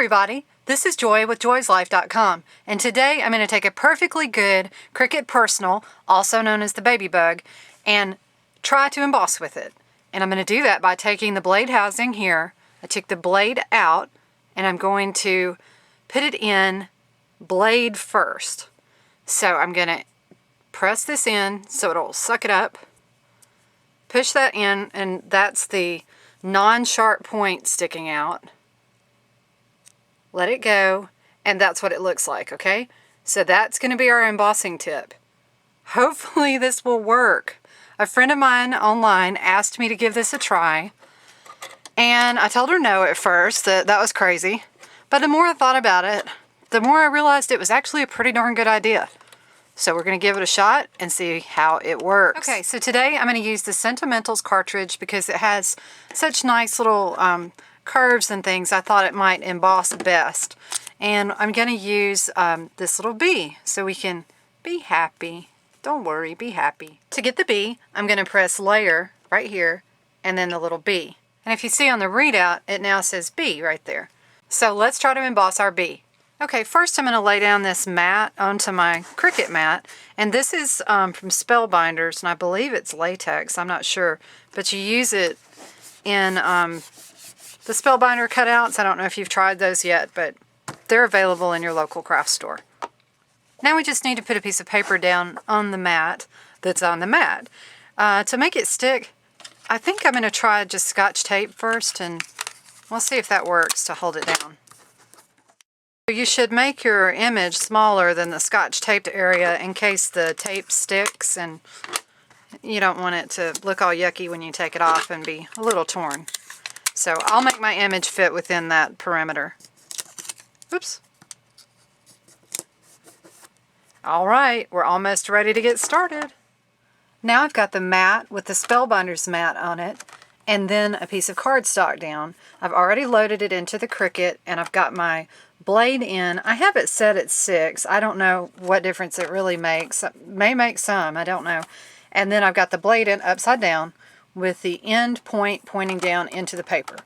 everybody, this is Joy with joyslife.com, and today I'm going to take a perfectly good Cricut Personal, also known as the Baby Bug, and try to emboss with it. And I'm going to do that by taking the blade housing here. I took the blade out and I'm going to put it in blade first. So I'm going to press this in so it'll suck it up, push that in, and that's the non-sharp point sticking out. Let it go, and that's what it looks like, okay? So that's going to be our embossing tip. Hopefully this will work. A friend of mine online asked me to give this a try, and I told her no at first, that was crazy. But the more I thought about it, the more I realized it was actually a pretty darn good idea. So we're going to give it a shot and see how it works. Okay, so today I'm going to use the Sentimentals cartridge because it has such nice little curves and things. I thought it might emboss best. And I'm going to use this little bee so we can be happy. Don't worry, be happy. To get the bee, I'm going to press layer right here and then the little bee. And if you see on the readout, it now says bee right there. So let's try to emboss our bee. Okay, first I'm going to lay down this mat onto my Cricut mat, and this is from Spellbinders, and I believe it's latex, I'm not sure, but you use it in the Spellbinder cutouts. I don't know if you've tried those yet, but they're available in your local craft store. Now we just need to put a piece of paper down on the mat that's on the mat. To make it stick, I think I'm going to try just Scotch tape first, and we'll see if that works to hold it down. You should make your image smaller than the Scotch taped area in case the tape sticks and you don't want it to look all yucky when you take it off and be a little torn. So I'll make my image fit within that perimeter. Oops. Alright, we're almost ready to get started. Now I've got the mat with the Spellbinders mat on it, and then a piece of cardstock down. I've already loaded it into the Cricut, and I've got my blade in. I have it set at 6. I don't know what difference it really makes. It may make some, I don't know. And then I've got the blade in upside down with the end point pointing down into the paper.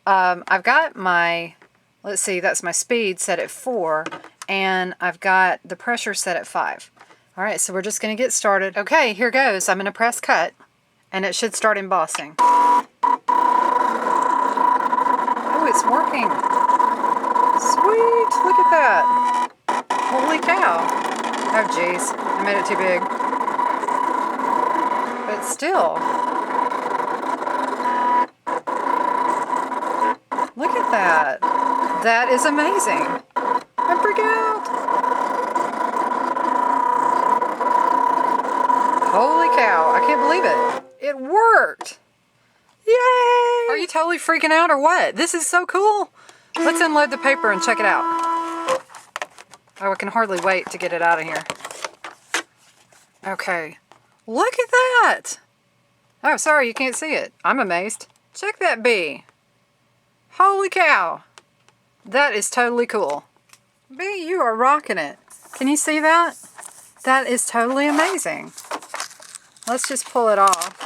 I've got my, let's see, that's my speed set at 4, and I've got the pressure set at 5. Alright, so we're just going to get started. Okay, here goes. I'm going to press cut, and it should start embossing. Oh, it's working. Sweet, look at that. Holy cow. Oh jeez, I made it too big. But still. Look at that. That is amazing. I'm freaking out. Holy cow, I can't believe it. It worked. Yay! Are you totally freaking out or what? This is so cool. Let's unload the paper and check it out. Oh, I can hardly wait to get it out of here. Okay. Look at that! Oh, sorry, you can't see it. I'm amazed. Check that bee. Holy cow. That is totally cool. Bee, you are rocking it. Can you see that? That is totally amazing. Let's just pull it off.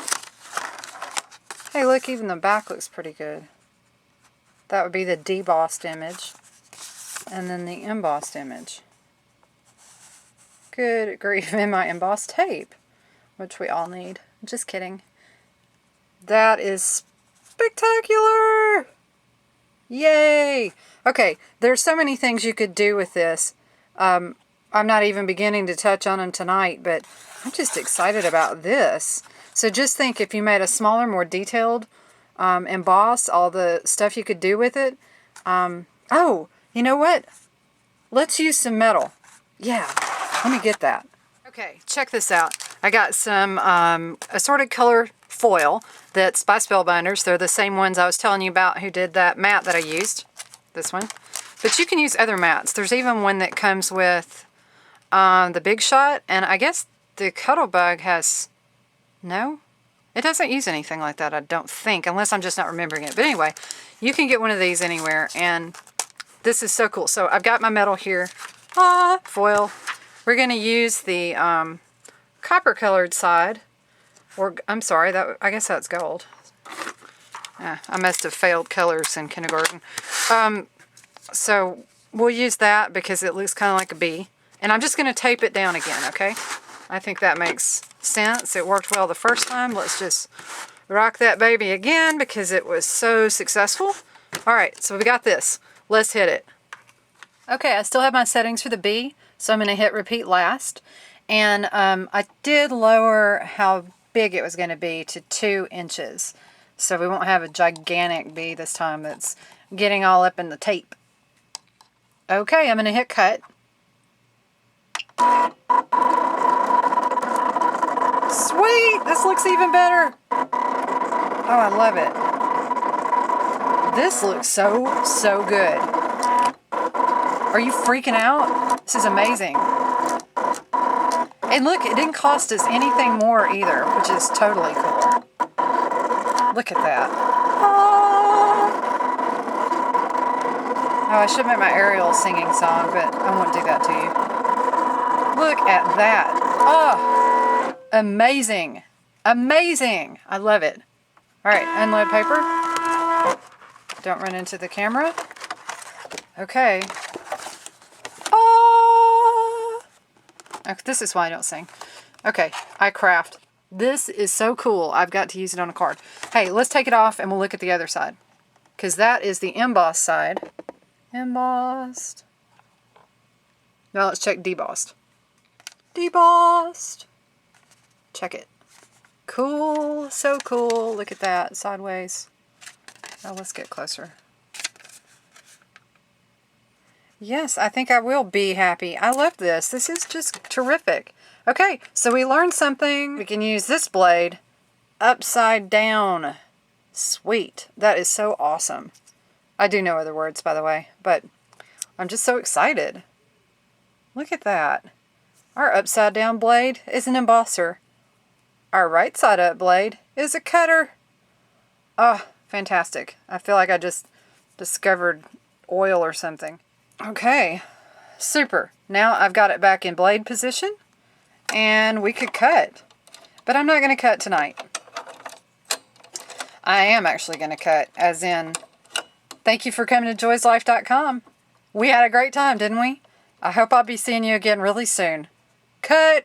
Hey, look, even the back looks pretty good. That would be the debossed image, and then the embossed image. Good grief, and my embossed tape, which we all need. Just kidding. That is spectacular! Yay! Okay, there's so many things you could do with this. I'm not even beginning to touch on them tonight, but I'm just excited about this. So just think, if you made a smaller, more detailed emboss, all the stuff you could do with it. Oh, you know what? Let's use some metal. Yeah, let me get that. Okay, check this out. I got some assorted color foil that's by Spellbinders. They're the same ones I was telling you about who did that mat that I used. This one. But you can use other mats. There's even one that comes with the Big Shot, and I guess the Cuttlebug has... No? It doesn't use anything like that, I don't think, unless I'm just not remembering it. But anyway, you can get one of these anywhere, and this is so cool. So I've got my metal here. Foil. We're going to use the copper-colored side. Or, I'm sorry, I guess that's gold. I must have failed colors in kindergarten. So we'll use that because it looks kind of like a bee. And I'm just going to tape it down again, okay? I think that makes sense. It worked well the first time. Let's just rock that baby again because it was so successful. All right, so we got this. Let's hit it. Okay, I still have my settings for the bee, so I'm going to hit repeat last. And I did lower how big it was going to be to 2 inches. So we won't have a gigantic bee this time that's getting all up in the tape. Okay, I'm going to hit cut. Sweet! This looks even better. Oh, I love it. This looks so good. Are you freaking out? This is amazing. And look, it didn't cost us anything more either, which is totally cool. Look at that. Oh, I should make my Ariel singing song, but I won't do that to you. Look at that. Oh, amazing. Amazing. I love it. All right, unload paper. Don't run into the camera. Okay. Oh, this is why I don't sing. Okay, I craft. This is so cool. I've got to use it on a card. Hey, let's take it off and we'll look at the other side. Because that is the emboss side. Embossed. Now let's check debossed. Debossed. Check it. Cool. So cool. Look at that. Sideways. Now let's get closer. Yes, I think I will be happy. I love this. This is just terrific. Okay, so we learned something. We can use this blade upside down. Sweet. That is so awesome. I do know other words, by the way, but I'm just so excited. Look at that. Our upside down blade is an embosser. Our right side up blade is a cutter. Oh, fantastic. I feel like I just discovered oil or something. Okay, super. Now I've got it back in blade position and we could cut. But I'm not going to cut tonight. I am actually going to cut, as in, thank you for coming to joyslife.com. We had a great time, didn't we? I hope I'll be seeing you again really soon. Cut!